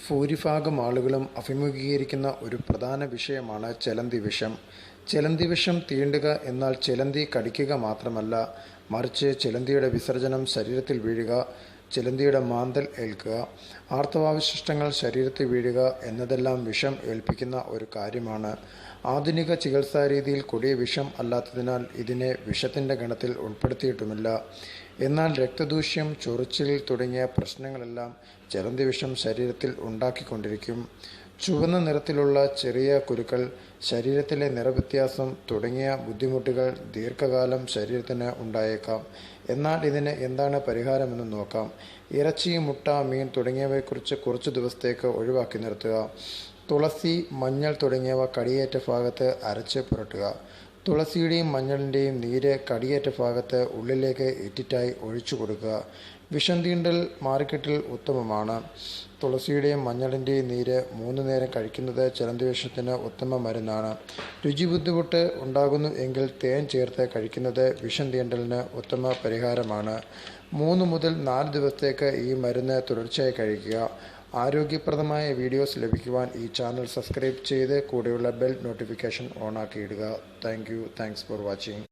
ഭൂരിഭാഗം ആളുകളും അഭിമുഖീകരിക്കുന്ന ഒരു പ്രധാന വിഷയമാണ് ചെലന്തി വിഷം. ചെലന്തി വിഷം തീണ്ടുക എന്നാൽ ചെലന്തി കടിക്കുക മാത്രമല്ല, മറിച്ച് ചെലന്തിയുടെ വിസർജനം ശരീരത്തിൽ വീഴുക, ചെലന്തിയുടെ മാന്തൽ ഏൽക്കുക, ആർത്തവാവശിഷ്ടങ്ങൾ ശരീരത്തിൽ വീഴുക എന്നതെല്ലാം വിഷം ഏൽപ്പിക്കുന്ന ഒരു കാര്യമാണ്. ആധുനിക ചികിത്സാരീതിയിൽ കൊടിയ വിഷം അല്ലാത്തതിനാൽ ഇതിനെ വിഷത്തിൻ്റെ ഗണത്തിൽ ഉൾപ്പെടുത്തിയിട്ടുമില്ല. എന്നാൽ രക്തദൂഷ്യം, ചൊറിച്ചിൽ തുടങ്ങിയ പ്രശ്നങ്ങളെല്ലാം ചെലന്തി വിഷം ശരീരത്തിൽ ഉണ്ടാക്കിക്കൊണ്ടിരിക്കും. ചുവന്ന നിറത്തിലുള്ള ചെറിയ കുരുക്കൾ, ശരീരത്തിലെ നിറവ്യത്യാസം തുടങ്ങിയ ബുദ്ധിമുട്ടുകൾ ദീർഘകാലം ശരീരത്തിന് ഉണ്ടായേക്കാം. എന്നാൽ ഇതിന് എന്താണ് പരിഹാരമെന്ന് നോക്കാം. ഇറച്ചി, മുട്ട, മീൻ തുടങ്ങിയവയെക്കുറിച്ച് കുറച്ചു ദിവസത്തേക്ക് ഒഴിവാക്കി നിർത്തുക. തുളസി, മഞ്ഞൾ തുടങ്ങിയവ കടിയേറ്റ ഭാഗത്ത് അരച്ച് പുരട്ടുക. തുളസിയുടെയും മഞ്ഞളിൻ്റെയും നീര് കടിയേറ്റ ഭാഗത്ത് ഉള്ളിലേക്ക് ഇറ്റിറ്റായി ഒഴിച്ചു കൊടുക്കുക. വിഷം തീണ്ടൽ മാറിക്കിട്ടൽ ഉത്തമമാണ്. തുളസിയുടെയും മഞ്ഞളിൻ്റെയും നീര് 3 നേരം കഴിക്കുന്നത് ചെലന്തി വിഷത്തിന് ഉത്തമ മരുന്നാണ്. രുചി ബുദ്ധിമുട്ട് ഉണ്ടാകുന്നു എങ്കിൽ തേൻ ചേർത്ത് കഴിക്കുന്നത് വിഷം തീണ്ടലിന് ഉത്തമ പരിഹാരമാണ്. 3 മുതൽ 4 ദിവസത്തേക്ക് ഈ മരുന്ന് തുടർച്ചയായി കഴിക്കുക. ആരോഗ്യപ്രദമായ വീഡിയോസ് ലഭിക്കുവാൻ ഈ ചാനൽ സബ്സ്ക്രൈബ് ചെയ്ത് കൂടെയുള്ള ബെൽ നോട്ടിഫിക്കേഷൻ ഓണാക്കിയിടുക. Thanks for watching.